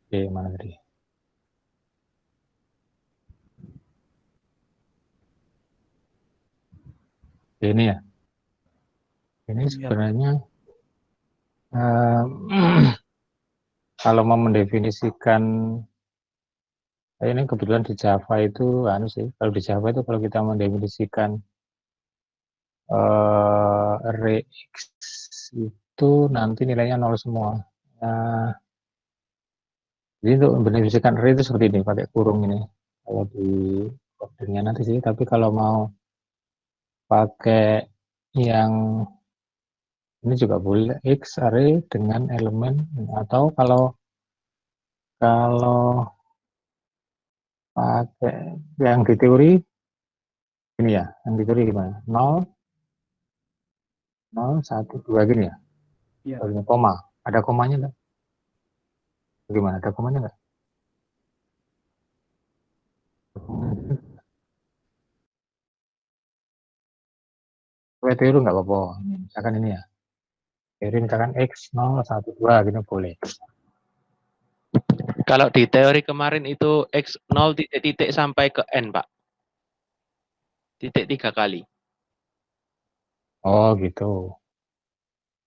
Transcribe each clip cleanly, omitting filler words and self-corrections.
Oke, mana tadi? Ini ya. Ini sebenarnya kalau mau mendefinisikan ini kebetulan di Java itu anu sih. Kalau di Java itu kalau kita mendefinisikan array X itu nanti nilainya 0 semua. Nah, jadi untuk mendefinisikan array itu seperti ini, pakai kurung ini. Kalau di codingnya nanti sih, tapi kalau mau pakai yang ini juga boleh X array dengan elemen, atau kalau pakai yang di teori ini ya, yang di teori gimana? 0, 0, 1, 2 gini ya. Iya. Kalau koma, ada komanya enggak? Bagaimana? Ada komanya enggak? Teori enggak apa-apa. Misalkan ini ya. Teori misalkan X 0, 1, 2 gitu boleh. Kalau di teori kemarin itu X 0 titik sampai ke N, Pak. Titik 3 kali. Oh gitu.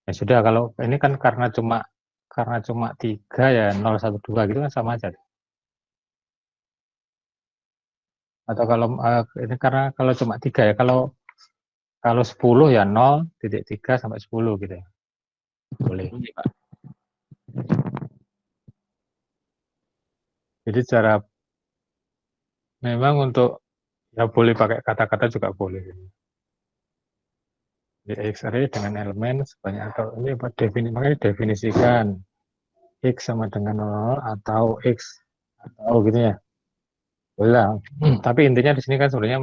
Ya sudah, kalau ini kan karena cuma 3 ya, 0, 1, 2 gitu kan sama aja. Atau kalau ini karena kalau cuma 3 ya, kalau 10 ya 0,3 sampai 10 gitu ya. Boleh. Ini, Pak. Jadi cara memang untuk ya boleh pakai kata-kata juga boleh. Di X-ray dengan elemen sebanyak atau ini makanya definisikan X sama dengan 0 atau X atau gitu ya. Boleh. Tapi intinya di sini kan sebenarnya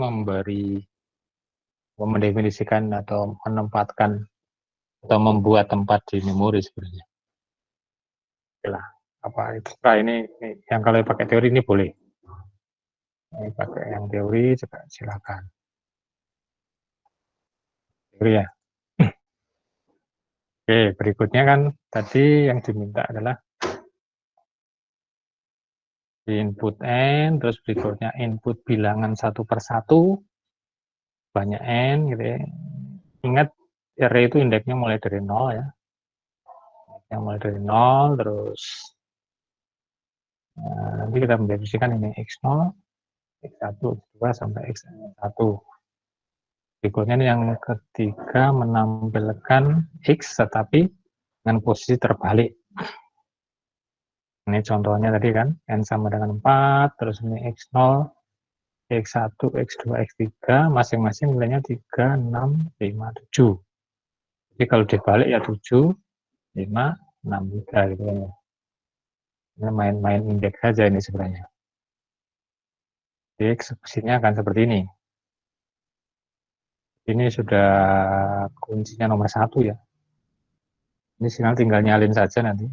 mendefinisikan atau menempatkan atau membuat tempat di memori sebenarnya. Oke apa itu? Nah, ini yang kalau pakai teori ini boleh. Ini pakai yang teori juga silakan. Teori ya. Oke, berikutnya kan tadi yang diminta adalah input n, terus berikutnya input bilangan satu per satu, banyak n gitu ya. Ingat array itu indeksnya mulai dari 0 ya. Yang mulai dari 0 terus nanti kita mendefinisikan ini x0, x1, x2 sampai x1. Berikutnya yang ketiga menampilkan x tetapi dengan posisi terbalik. Ini contohnya tadi kan, n sama dengan 4, terus ini x0, x1, x2, x3, masing-masing nilainya 3, 6, 5, 7. Jadi kalau dibalik ya 7, 5, 6, 3 gitu ya. Ini main-main indeks saja ini sebenarnya. Jadi eksekusinya akan seperti ini. Ini sudah kuncinya nomor 1 ya. Ini tinggal nyalin saja nanti.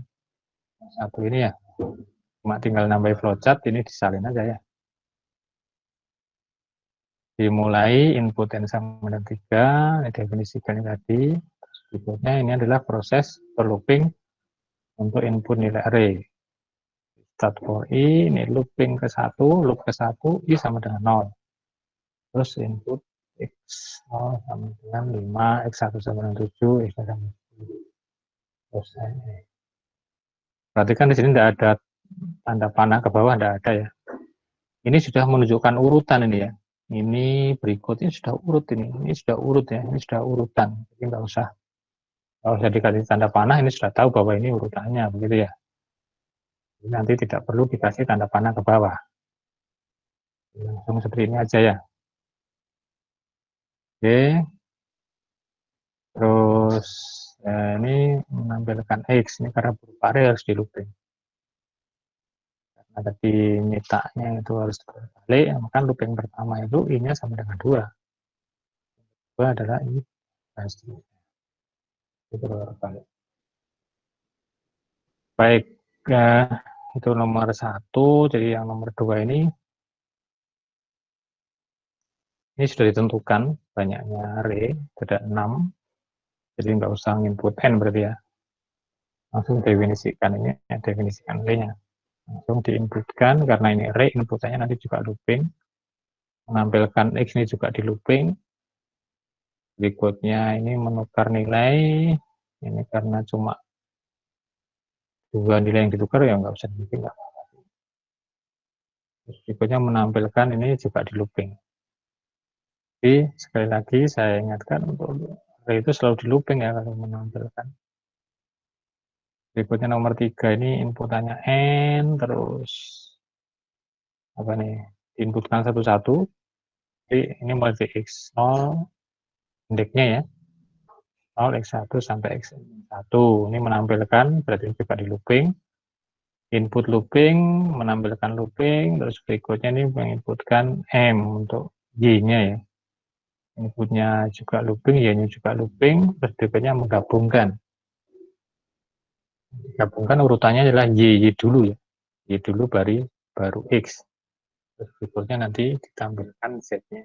Satu ini ya. Cuma tinggal nambah flowchart, ini disalin aja ya. Dimulai input n sama dengan 3, definisikan ini tadi. Berikutnya ini adalah proses looping untuk input nilai array. Start for i, ini looping ke 1, loop ke 1, i sama dengan 0. Terus input x0 sama dengan 5, x1 sama dengan 7, x2 sama dengan 10. Terus berarti kan di sini tidak ada tanda panah ke bawah, tidak ada ya. Ini sudah menunjukkan urutan ini ya. Ini berikutnya sudah urut ini sudah urut ya, ini sudah urutan. Jadi nggak usah dikasih tanda panah, ini sudah tahu bahwa ini urutannya begitu ya. Jadi nanti tidak perlu dikasih tanda panah ke bawah. Langsung seperti ini aja ya. Oke. Terus ini menampilkan X ini karena berupa array harus di looping. Karena tadi mintanya itu harus terbalik, maka looping pertama itu I-nya sama dengan 2. 2 adalah I dan seterusnya. Itu terbalik. Baik, itu nomor 1. Jadi yang nomor 2 ini sudah ditentukan banyaknya array, ada 6. Jadi nggak usah input n berarti ya. langsung definisikan ini, definisikan array-nya. Langsung diinputkan, karena ini array, inputannya nanti juga looping. Menampilkan X ini juga di looping. Berikutnya ini menukar nilai, ini karena cuma 2 nilai yang ditukar ya nggak usah di looping. Berikutnya menampilkan ini juga di looping. Jadi sekali lagi saya ingatkan untuk array itu selalu di looping ya kalau menampilkan. Berikutnya nomor 3 ini inputannya N, terus apa nih, diinputkan satu-satu. Jadi ini mulai dari X0, indeksnya ya, 0, X1 sampai X1. Ini menampilkan, berarti juga di looping. Input looping, menampilkan looping, terus berikutnya ini menginputkan M untuk Y-nya ya. Inputnya juga looping, Y-nya juga looping, terus berikutnya menggabungkan. Gabungkan urutannya adalah Y dulu ya. Y dulu baru X. Terus berikutnya nanti ditampilkan Z-nya.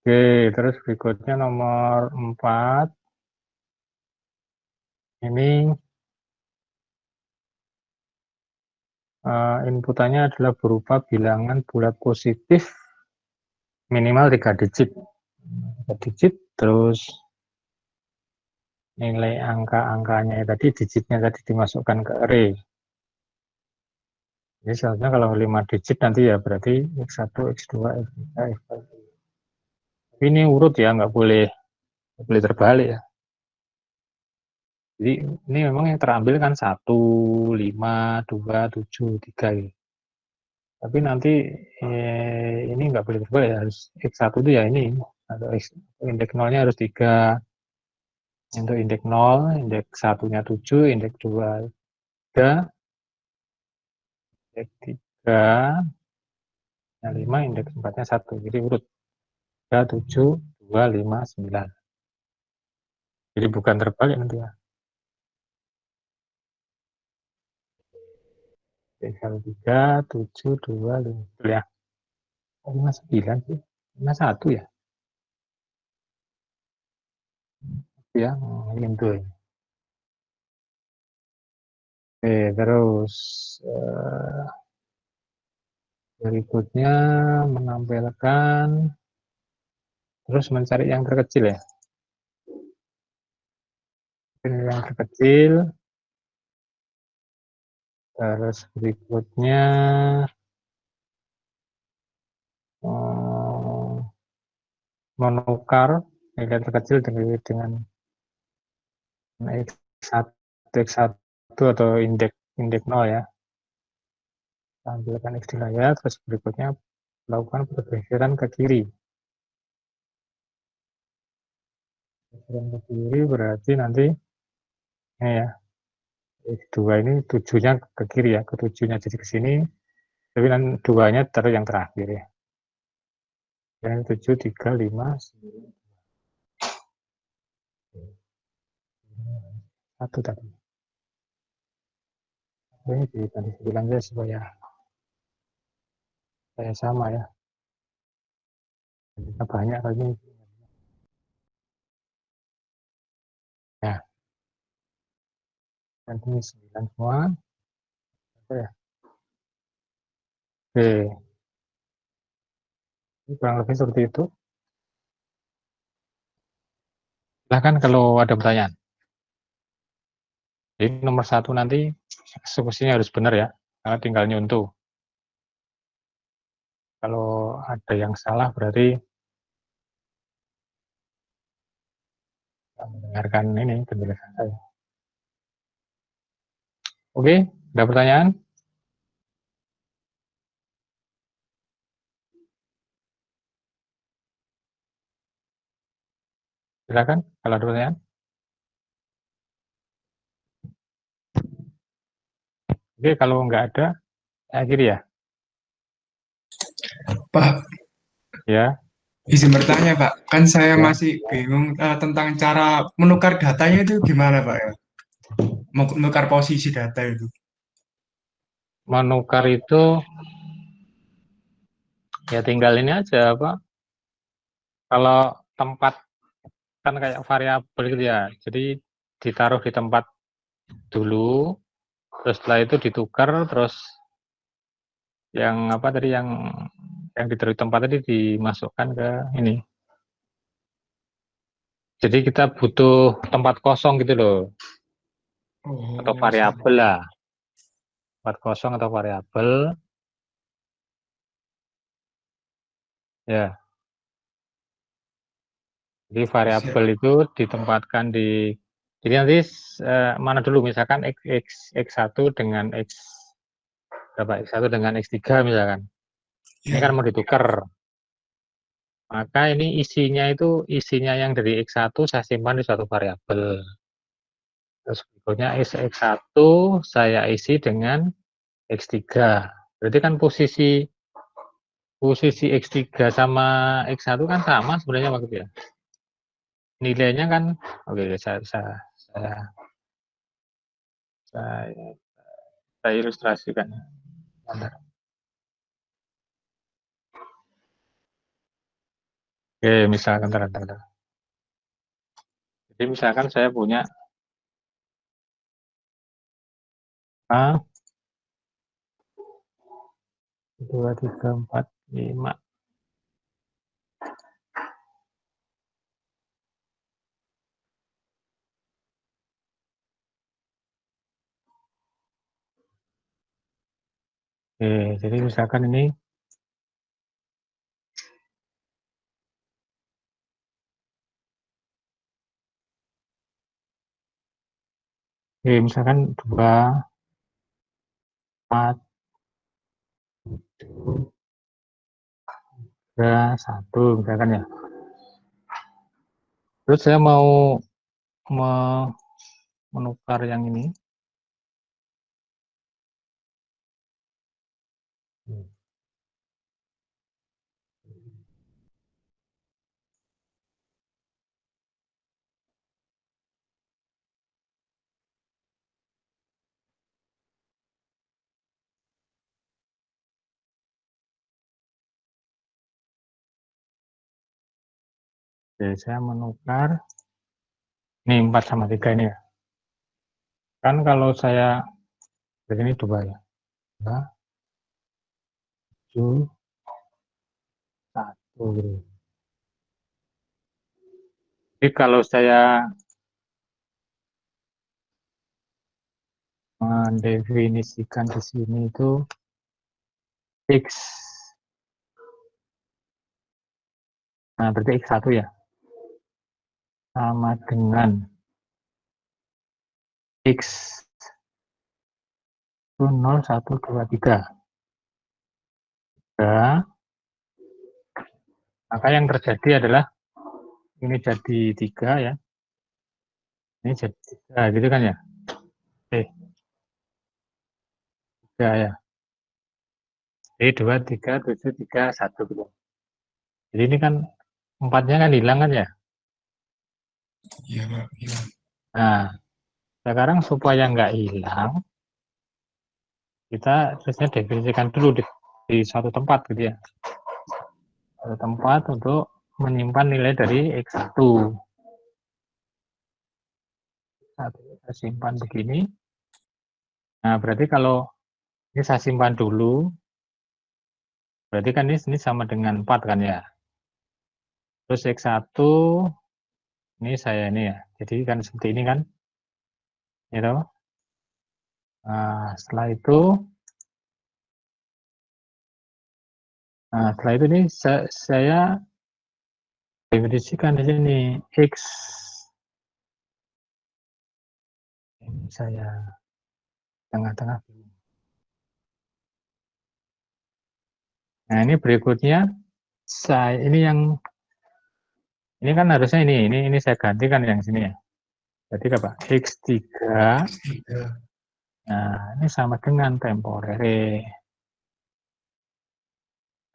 Oke, terus berikutnya nomor 4. Ini inputannya adalah berupa bilangan bulat positif minimal 3 digit. 3 digit, terus nilai angka-angkanya tadi, digitnya tadi dimasukkan ke array. Jadi seharusnya kalau 5 digit nanti ya berarti X1, X2, X3, X4. Tapi ini urut ya, nggak boleh terbalik ya. Jadi ini memang yang terambil kan 1, 5, 2, 7, 3 gitu. Tapi nanti ini nggak boleh terbalik ya, harus X1 itu ya ini, atau indeks 0-nya harus 3. Untuk indeks 0, indeks 1-nya 7, indeks 2, 3, indeks 3, 5, indeks 4-nya 1. Jadi urut 3, 7, 2, 5, 9. Jadi bukan terbalik nanti ya. Indeks 3, 7, 2, 5. Betul ya. 5, 9 sih. 5, 1 ya. Ya, itu ya. Oke, terus berikutnya menampilkan, terus mencari yang terkecil ya. Yang terkecil, terus berikutnya menukar nilai terkecil dengan X1, X1 atau indeks 0 ya. Tampilkan X di layar, terus berikutnya lakukan pergeseran ke kiri. Pergeseran ke kiri berarti nanti ini ya, X2 ini 7-nya ke kiri ya, ke 7-nya jadi ke sini, tapi nanti 2-nya taruh yang terakhir ya. Yang 7, 3, 5, 1 tadi. Ini di tadi 9 aja supaya sama ya. Kita banyak lagi. Ya, nanti 9 semua. Oke. Oke. Ini kurang lebih seperti itu. Silahkan kalau ada pertanyaan. Jadi nomor 1 nanti eksekusinya harus benar ya, karena tinggal nyuntuh. Kalau ada yang salah berarti mendengarkan ini penjelasan saya. Oke, ada pertanyaan? Silakan kalau ada pertanyaan. Oke, kalau nggak ada, akhiri ya. Pak, Ya. izin bertanya Pak, kan saya Ya. masih bingung tentang cara menukar datanya itu gimana Pak ya? Menukar posisi data itu. Menukar itu ya tinggal ini aja apa? Kalau tempat kan kayak variabel gitu ya. Jadi ditaruh di tempat dulu, terus setelah itu ditukar, terus yang apa tadi yang ditaruh di tempat tadi dimasukkan ke ini. Jadi kita butuh tempat kosong gitu loh, atau Oh, variabel lah, tempat kosong atau variabel. Ya, jadi siap. variabel itu ditempatkan di, jadi nanti mana dulu misalkan x1 dengan x berapa, x1 dengan x3 misalkan. Ini kan Ya, mau ditukar. Maka ini isinya yang dari x1 saya simpan di suatu variabel. Terus berikutnya x1 saya isi dengan x3. Berarti kan posisi x3 sama x1 kan sama sebenarnya waktu itu ya. Nilainya kan, oke, saya, saya, saya ilustrasikan. Bentar. Oke, misalkan, bentar. Jadi misalkan saya punya A, 2, 3, 4, 5. Oke, jadi misalkan ini, oke, misalkan 2, 4, 3, 1, misalkan ya. Terus saya mau menukar yang ini. Oke, saya menukar, ini 4 sama 3 ini ya. Kan kalau saya, begini 2 ya. 2, 7, 1 gitu. Jadi kalau saya mendefinisikan di sini itu X, nah berarti X1 ya, sama dengan X itu 0, 1, 2, 3. Ya, maka yang terjadi adalah ini jadi 3 ya, ini jadi 3 gitu kan ya. 3 ya. Jadi 2, 3, 7, 3, 1 gitu. Jadi ini kan 4-nya kan hilang kan ya. iya Pak, hilang. Nah, sekarang supaya nggak hilang, kita terusnya definisikan dulu di suatu tempat gitu ya. Suatu tempat untuk menyimpan nilai dari X1. Saya simpan begini. Nah, berarti kalau ini saya simpan dulu, berarti kan ini sama dengan 4 kan ya. Terus X1, ini saya ini ya. Jadi kan seperti ini kan. Gitu. Nah, setelah itu nih saya definisikan di sini X. Ini saya tengah-tengah. Nah, ini berikutnya ini kan harusnya ini saya gantikan yang sini ya. Jadi apa? X3. X3. Nah, ini sama dengan temporary.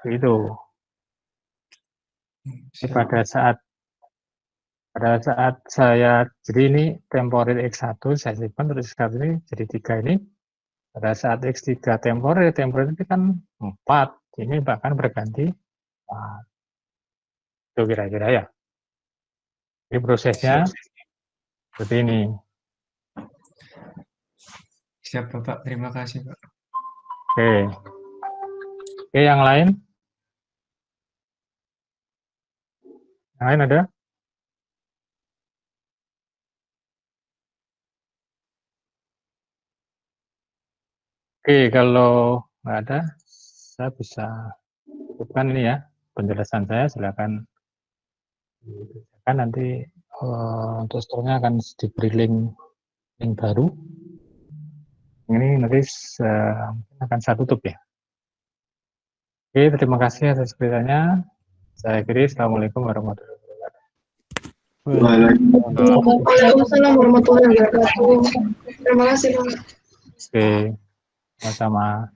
Itu. Jadi Siap. pada saat saya, jadi ini temporary X1 saya simpan, terus X1 ini jadi 3 ini. Pada saat X3 temporary itu kan 4. Ini bahkan berganti 4. Itu kira-kira ya. Ini prosesnya Siap. seperti ini. Siap Bapak, terima kasih Pak. Oke. Oke, yang lain? Yang lain ada? Oke, kalau nggak ada, saya bisa cukupkan ini ya penjelasan saya. Silakan dikerjakan nanti untuk seterusnya akan diberi link baru. Ini nanti akan saya tutup ya. Oke, terima kasih atas ceritanya. Saya akhiri. Assalamualaikum warahmatullahi wabarakatuh. Waalaikumsalam warahmatullahi wabarakatuh. Terima kasih, Pak. Oke, sama-sama.